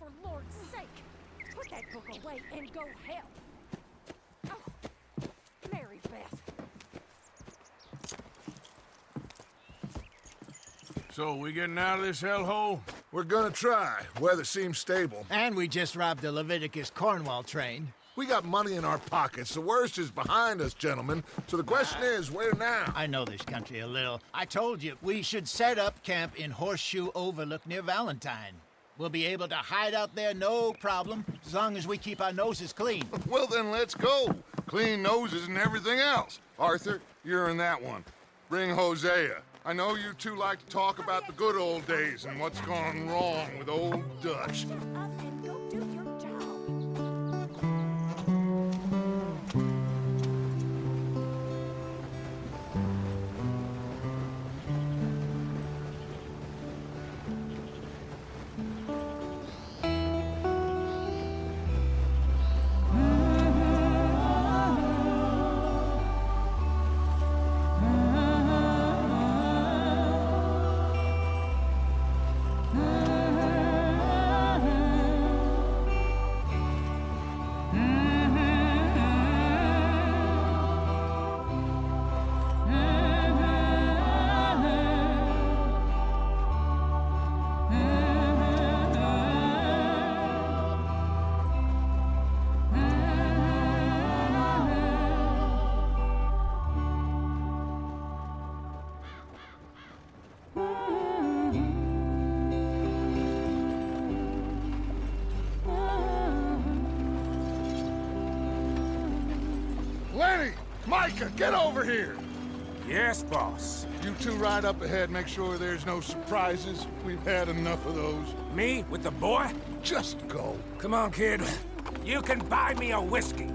for Lord's sake! Put that book away and go help! Oh, Mary Beth. So, we getting out of this hellhole? We're gonna try. Weather seems stable. And we just robbed the Leviticus Cornwall train. We got money in our pockets. The worst is behind us, gentlemen. So the question is, where now? I know this country a little. I told you, we should set up camp in Horseshoe Overlook near Valentine. We'll be able to hide out there, no problem, as long as we keep our noses clean. Well, then let's go. Clean noses and everything else. Arthur, you're in that one. Bring Hosea. I know you two like to talk about the good old days and what's gone wrong with old Dutch. Shut up and go do your job. Lenny! Micah, get over here! Yes, boss. You two ride up ahead, make sure there's no surprises. We've had enough of those. Me with the boy? Just go. Come on, kid. You can buy me a whiskey.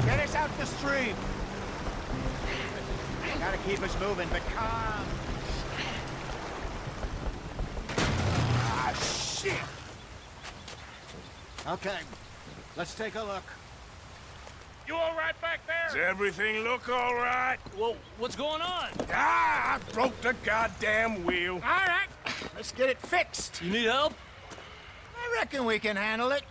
Get us out the stream. Gotta keep us moving, but calm. Ah, shit! Okay, let's take a look. You all right back Does there? everything look all right? Well, what's going on? Ah, I broke the goddamn wheel. All right, let's get it fixed. You need help? I reckon we can handle it.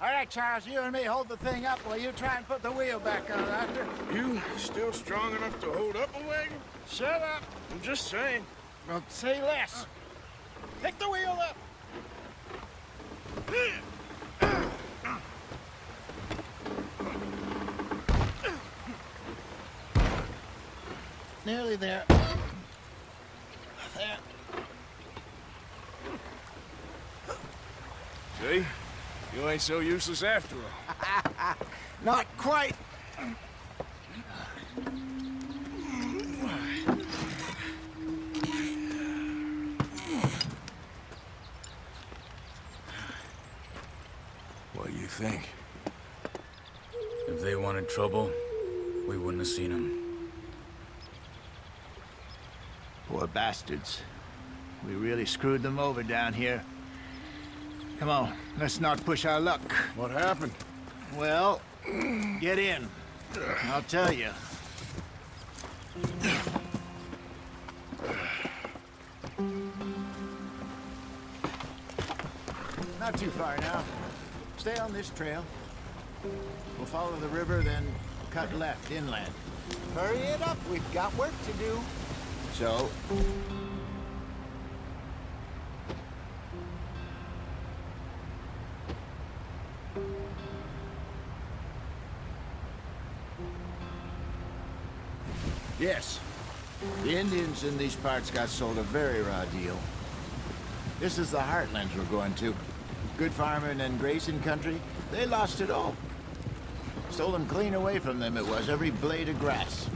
All right, Charles, you and me hold the thing up while you try and put the wheel back on, Arthur. You still strong enough to hold up a wagon? Shut up. I'm just saying. Well, say less. Pick the wheel up. Nearly there. There. See? You ain't so useless after all. Not quite. What do you think? If they wanted trouble, we wouldn't have seen them. Poor bastards. We really screwed them over down here. Come on, let's not push our luck. What happened? Well, get in. I'll tell you. Not too far now. Stay on this trail. We'll follow the river, then cut left inland. Hurry it up, we've got work to do. So, yes, the Indians in these parts got sold a very raw deal. This is the heartlands we're going to. Good farming and grazing country, they lost it all. Stolen clean away from them it was, every blade of grass.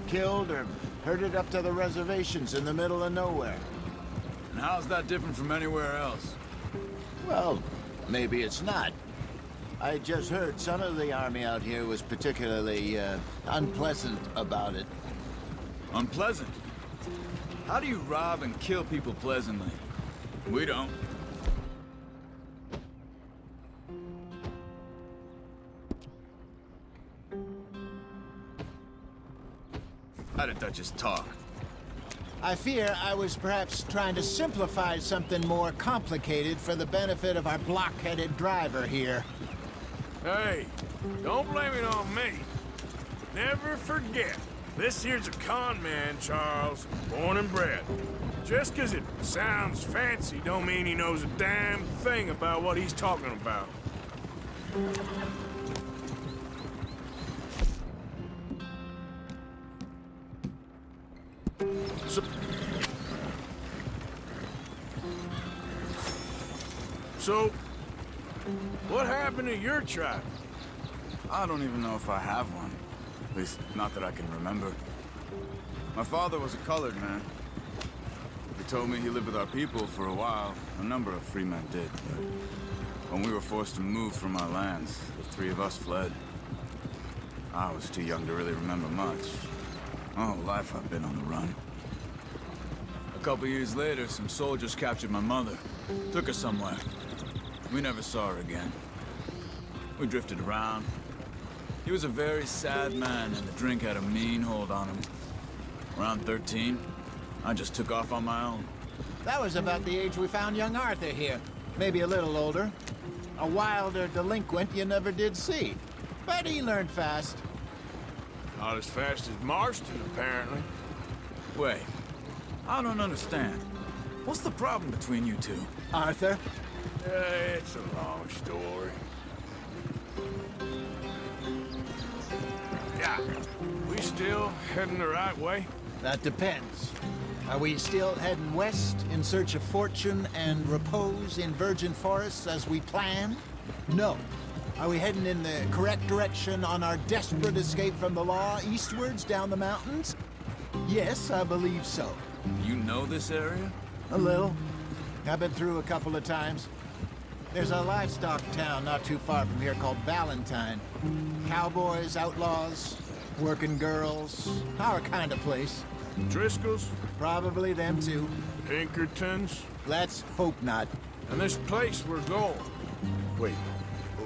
Killed or herded up to the reservations in the middle of nowhere. And how's that different from anywhere else? Well, maybe it's not. I just heard some of the army out here was particularly, unpleasant about it. Unpleasant? How do you rob and kill people pleasantly? We don't. How did that just talk? I fear I was perhaps trying to simplify something more complicated for the benefit of our block-headed driver here. Hey, don't blame it on me. Never forget, this here's a con man, Charles, born and bred. Just 'cause it sounds fancy don't mean he knows a damn thing about what he's talking about. So, what happened to your tribe? I don't even know if I have one. At least, not that I can remember. My father was a colored man. He told me he lived with our people for a while. A number of free men did, but when we were forced to move from our lands, the three of us fled. I was too young to really remember much. My whole life I've been on the run. A couple years later, some soldiers captured my mother. Took her somewhere. We never saw her again. We drifted around. He was a very sad man, and the drink had a mean hold on him. Around 13, I just took off on my own. That was about the age we found young Arthur here. Maybe a little older. A wilder delinquent you never did see. But he learned fast. Not as fast as Marston, apparently. Wait, I don't understand. What's the problem between you two? Arthur? It's a long story. Yeah, we still heading the right way? That depends. Are we still heading west in search of fortune and repose in virgin forests as we planned? No. Are we heading in the correct direction on our desperate escape from the law eastwards down the mountains? Yes, I believe so. You know this area? A little. I've been through a couple of times. There's a livestock town not too far from here called Valentine. Cowboys, outlaws, working girls, our kind of place. Driscoll's? Probably them too. Pinkertons? Let's hope not. And this place we're going. Wait,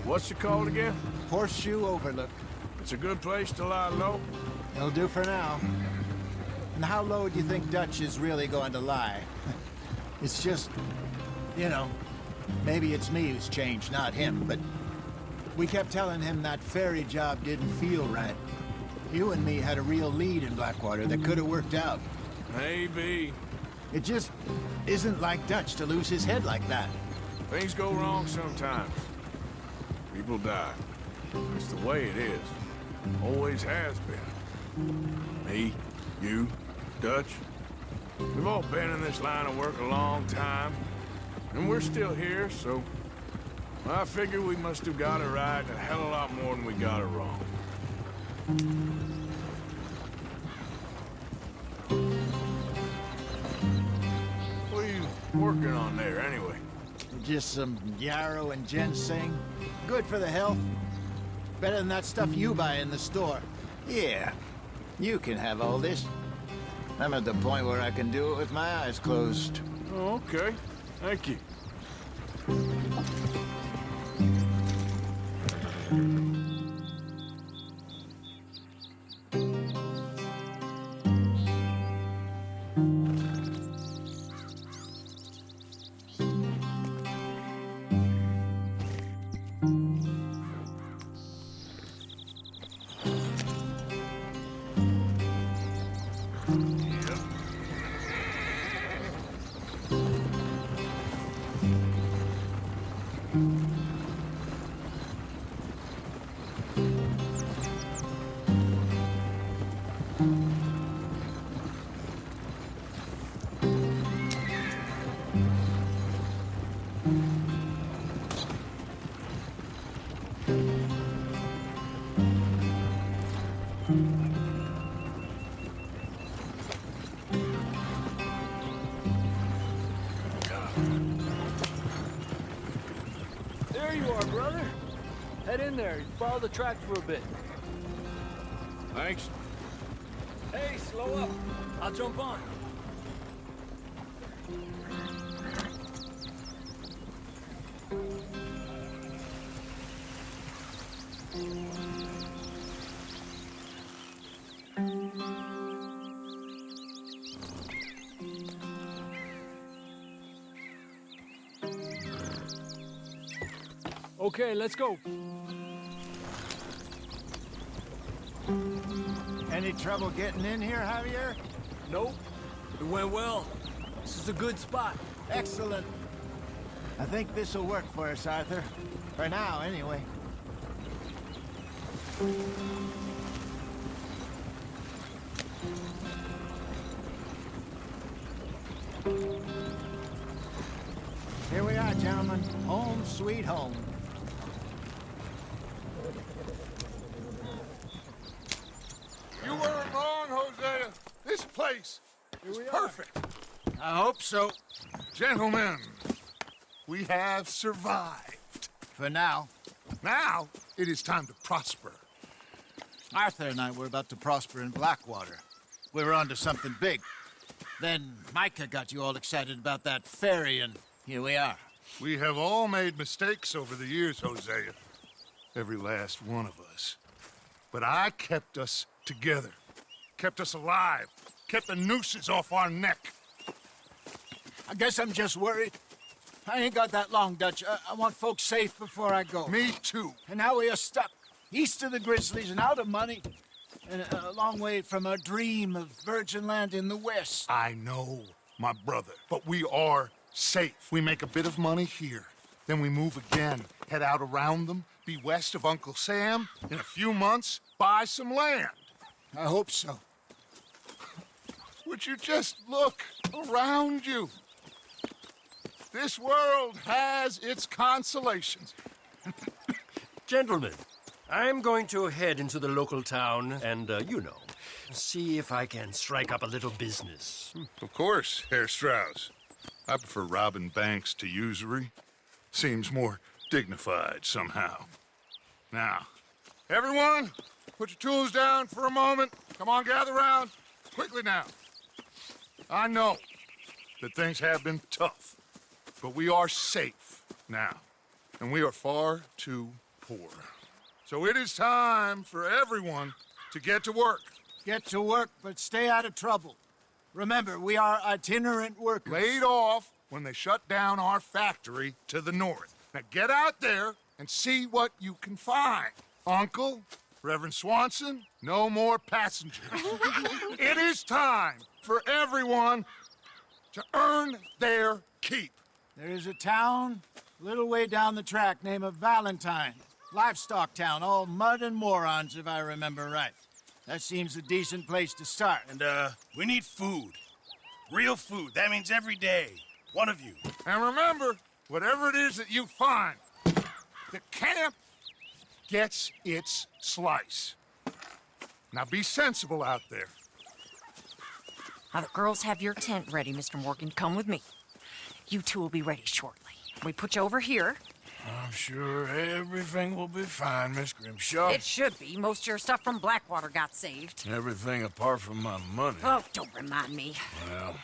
what's it called again? Horseshoe Overlook. It's a good place to lie low? It'll do for now. And how low do you think Dutch is really going to lie? It's just, you know, maybe it's me who's changed, not him, but we kept telling him that ferry job didn't feel right. You and me had a real lead in Blackwater that could have worked out. Maybe. It just isn't like Dutch to lose his head like that. Things go wrong sometimes. People die. It's the way it is. Always has been. Me, you, Dutch. We've all been in this line of work a long time. And we're still here, so... I figure we must have got it right a hell of a lot more than we got it wrong. What are you working on there, anyway? Just some yarrow and ginseng. Good for the health. Better than that stuff you buy in the store. Yeah, you can have all this. I'm at the point where I can do it with my eyes closed. Oh, okay. Thank you. in there. Follow the track for a bit. Thanks. Hey, slow up. I'll jump on. Okay, let's go. Any trouble getting in here, Javier? Nope. It went well. This is a good spot. Excellent. I think this'll work for us, Arthur. For now, anyway. Here we are, gentlemen. Home sweet home. You weren't wrong, Hosea. This place is perfect. I hope so. Gentlemen, we have survived. For now. Now, it is time to prosper. Arthur and I were about to prosper in Blackwater. We were onto something big. Then Micah got you all excited about that ferry, and here we are. We have all made mistakes over the years, Hosea. Every last one of us. But I kept us together. Kept us alive. Kept the nooses off our neck. I guess I'm just worried. I ain't got that long, Dutch. I want folks safe before I go. Me too. And now we are stuck, east of the Grizzlies and out of money, and a long way from our dream of virgin land in the west. I know, my brother, but we are safe. We make a bit of money here. Then we move again, head out around them, be west of Uncle Sam. In a few months, buy some land. I hope so. Would you just look around you? This world has its consolations. Gentlemen, I'm going to head into the local town and, see if I can strike up a little business. Of course, Herr Strauss. I prefer robbing banks to usury. Seems more dignified somehow. Now, everyone, put your tools down for a moment. Come on, gather round. Quickly now. I know that things have been tough, but we are safe now, and we are far too poor. So it is time for everyone to get to work. Get to work, but stay out of trouble. Remember, we are itinerant workers. Laid off when they shut down our factory to the north. Now get out there and see what you can find. Uncle, Reverend Swanson, no more passengers. It is time for everyone to earn their keep. There is a town a little way down the track named Valentine. Livestock town, all mud and morons, if I remember right. That seems a decent place to start. And, we need food. Real food. That means every day. One of you. And remember, whatever it is that you find, the camp gets its slice. Now be sensible out there. Now, the girls have your tent ready, Mr. Morgan. Come with me. You two will be ready shortly. We put you over here. I'm sure everything will be fine, Miss Grimshaw. It should be. Most of your stuff from Blackwater got saved. Everything apart from my money. Oh, don't remind me. Well,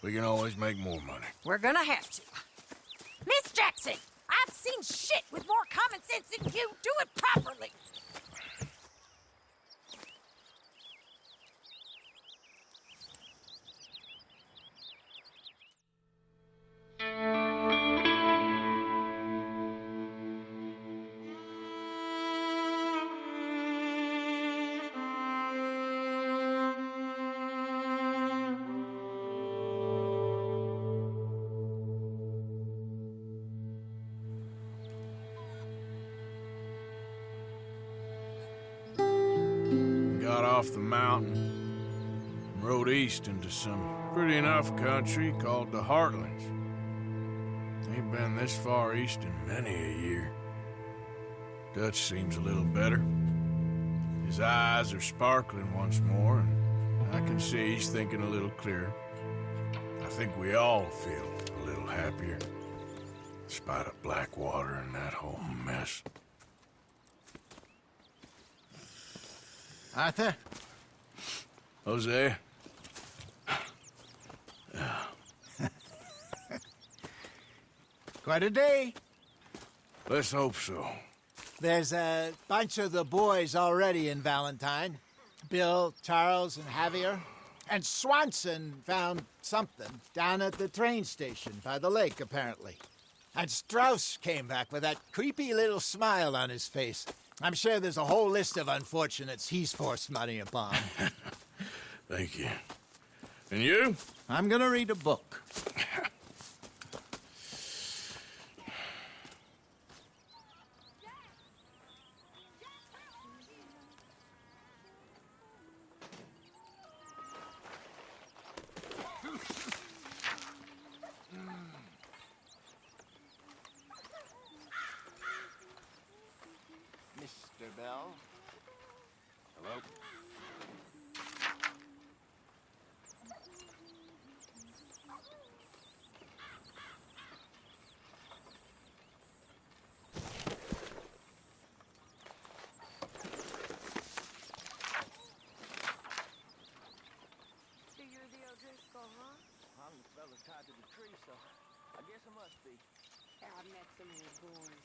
we can always make more money. We're gonna have to. Miss Jackson, I've seen shit with more common sense than you. Do it properly. Got off the mountain and rode east into some pretty enough country called the Heartlands. Ain't been this far east in many a year. Dutch seems a little better. His eyes are sparkling once more, and I can see he's thinking a little clearer. I think we all feel a little happier, in spite of Blackwater and that whole mess. Arthur? Jose? Quite a day. Let's hope so. There's a bunch of the boys already in Valentine. Bill, Charles, and Javier. And Swanson found something down at the train station by the lake, apparently. And Strauss came back with that creepy little smile on his face. I'm sure there's a whole list of unfortunates he's forced money upon. Thank you. And you? I'm gonna read a book. Mr. Bell? Hello? So you're the O'Driscoll, huh? I'm the fella tied to the tree, so I guess I must be. Yeah, I met some of your boys.